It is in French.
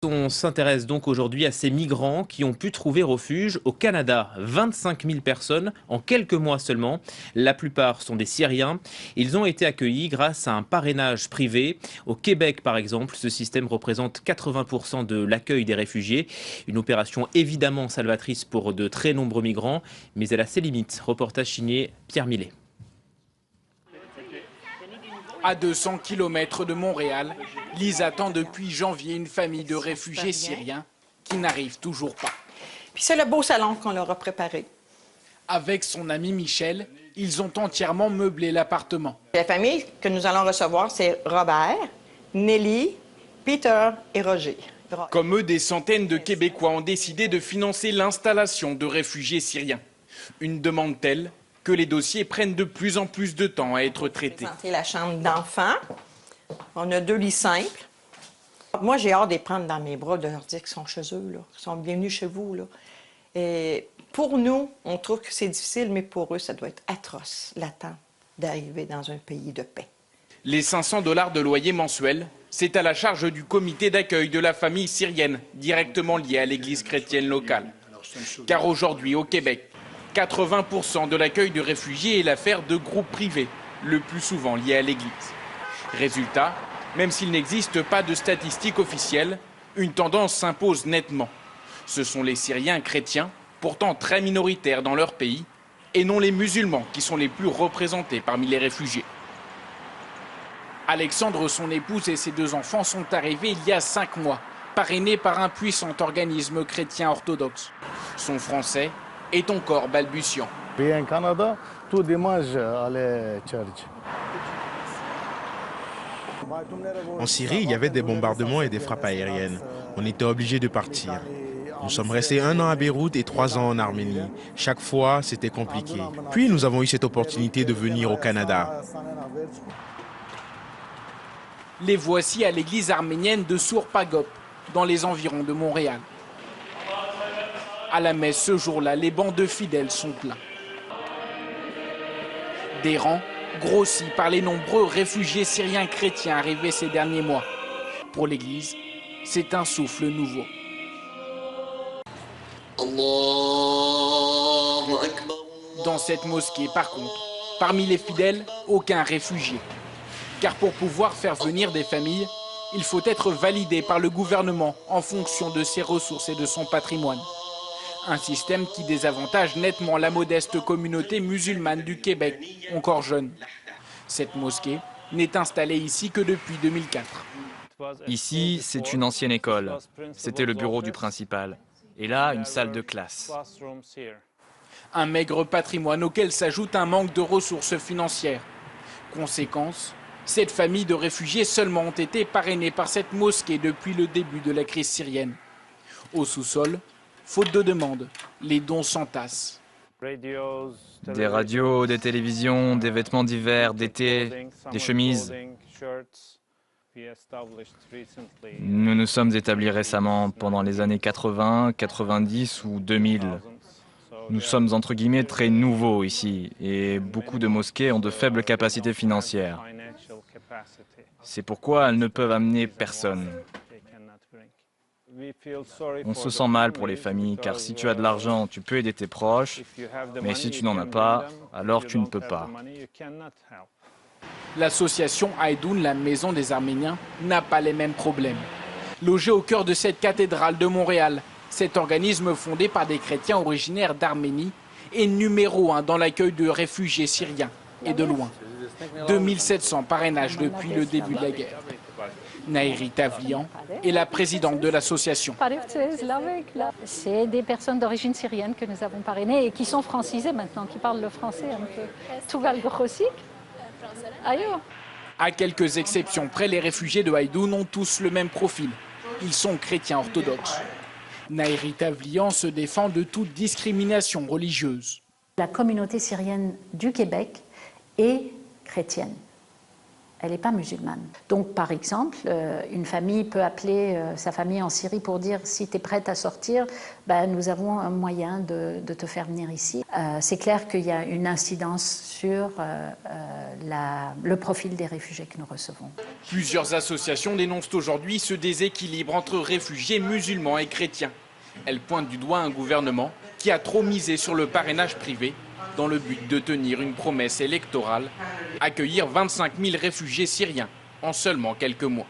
On s'intéresse donc aujourd'hui à ces migrants qui ont pu trouver refuge au Canada. 25 000 personnes en quelques mois seulement. La plupart sont des Syriens. Ils ont été accueillis grâce à un parrainage privé. Au Québec, par exemple, ce système représente 80% de l'accueil des réfugiés. Une opération évidemment salvatrice pour de très nombreux migrants, mais elle a ses limites. Reportage signé Pierre Millet. À 200 km de Montréal, Lise attend depuis janvier une famille de réfugiés syriens qui n'arrivent toujours pas. Puis c'est le beau salon qu'on leur a préparé. Avec son ami Michel, ils ont entièrement meublé l'appartement. La famille que nous allons recevoir, c'est Robert, Nelly, Peter et Roger. Comme eux, des centaines de Québécois ont décidé de financer l'installation de réfugiés syriens. Une demande telle que les dossiers prennent de plus en plus de temps à être traités. C'est la chambre d'enfants. On a 2 lits simples. Moi, j'ai hâte de les prendre dans mes bras, de leur dire qu'ils sont chez eux, là, qu'ils sont bienvenus chez vous. Là. Et pour nous, on trouve que c'est difficile, mais pour eux, ça doit être atroce, l'attente d'arriver dans un pays de paix. Les 500 $ de loyer mensuel, c'est à la charge du comité d'accueil de la famille syrienne, directement lié à l'église chrétienne locale. Car aujourd'hui, au Québec, 80% de l'accueil de réfugiés est l'affaire de groupes privés, le plus souvent liés à l'église. Résultat, même s'il n'existe pas de statistiques officielles, une tendance s'impose nettement. Ce sont les Syriens chrétiens, pourtant très minoritaires dans leur pays, et non les musulmans qui sont les plus représentés parmi les réfugiés. Alexandre, son épouse et ses 2 enfants sont arrivés il y a 5 mois, parrainés par un puissant organisme chrétien orthodoxe. Son français est encore balbutiant. En Canada, tout dimanche, aller church. En Syrie, il y avait des bombardements et des frappes aériennes. On était obligé de partir. Nous sommes restés 1 an à Beyrouth et 3 ans en Arménie. Chaque fois, c'était compliqué. Puis nous avons eu cette opportunité de venir au Canada. Les voici à l'église arménienne de Sourpagop, dans les environs de Montréal. À la messe ce jour-là, les bancs de fidèles sont pleins. Des rangs grossis par les nombreux réfugiés syriens chrétiens arrivés ces derniers mois. Pour l'Église, c'est un souffle nouveau. Dans cette mosquée, par contre, parmi les fidèles, aucun réfugié. Car pour pouvoir faire venir des familles, il faut être validé par le gouvernement en fonction de ses ressources et de son patrimoine. Un système qui désavantage nettement la modeste communauté musulmane du Québec, encore jeune. Cette mosquée n'est installée ici que depuis 2004. Ici, c'est une ancienne école. C'était le bureau du principal. Et là, une salle de classe. Un maigre patrimoine auquel s'ajoute un manque de ressources financières. Conséquence, cette famille de réfugiés seulement ont été parrainés par cette mosquée depuis le début de la crise syrienne. Au sous-sol, faute de demande, les dons s'entassent. Des radios, des télévisions, des vêtements d'hiver, d'été, des chemises. Nous nous sommes établis récemment pendant les années 80, 90 ou 2000. Nous sommes entre guillemets très nouveaux ici et beaucoup de mosquées ont de faibles capacités financières. C'est pourquoi elles ne peuvent amener personne. On se sent mal pour les familles, car si tu as de l'argent, tu peux aider tes proches, mais si tu n'en as pas, alors tu ne peux pas. L'association Haïdoun, la maison des Arméniens, n'a pas les mêmes problèmes. Logé au cœur de cette cathédrale de Montréal, cet organisme fondé par des chrétiens originaires d'Arménie est numéro 1 dans l'accueil de réfugiés syriens, et de loin. 2700 parrainages depuis le début de la guerre. Naïri Tavlian est la présidente de l'association. C'est des personnes d'origine syrienne que nous avons parrainées et qui sont francisées maintenant, qui parlent le français un peu. Tuval Grossik. À quelques exceptions près, les réfugiés de Haïdoun ont tous le même profil. Ils sont chrétiens orthodoxes. Naïri Tavlian se défend de toute discrimination religieuse. La communauté syrienne du Québec est chrétienne. elle n'est pas musulmane. Donc, par exemple, une famille peut appeler sa famille en Syrie pour dire « si tu es prête à sortir, ben, nous avons un moyen de te faire venir ici ». C'est clair qu'il y a une incidence sur le profil des réfugiés que nous recevons. Plusieurs associations dénoncent aujourd'hui ce déséquilibre entre réfugiés musulmans et chrétiens. Elles pointent du doigt un gouvernement qui a trop misé sur le parrainage privé dans le but de tenir une promesse électorale, accueillir 25 000 réfugiés syriens en seulement quelques mois.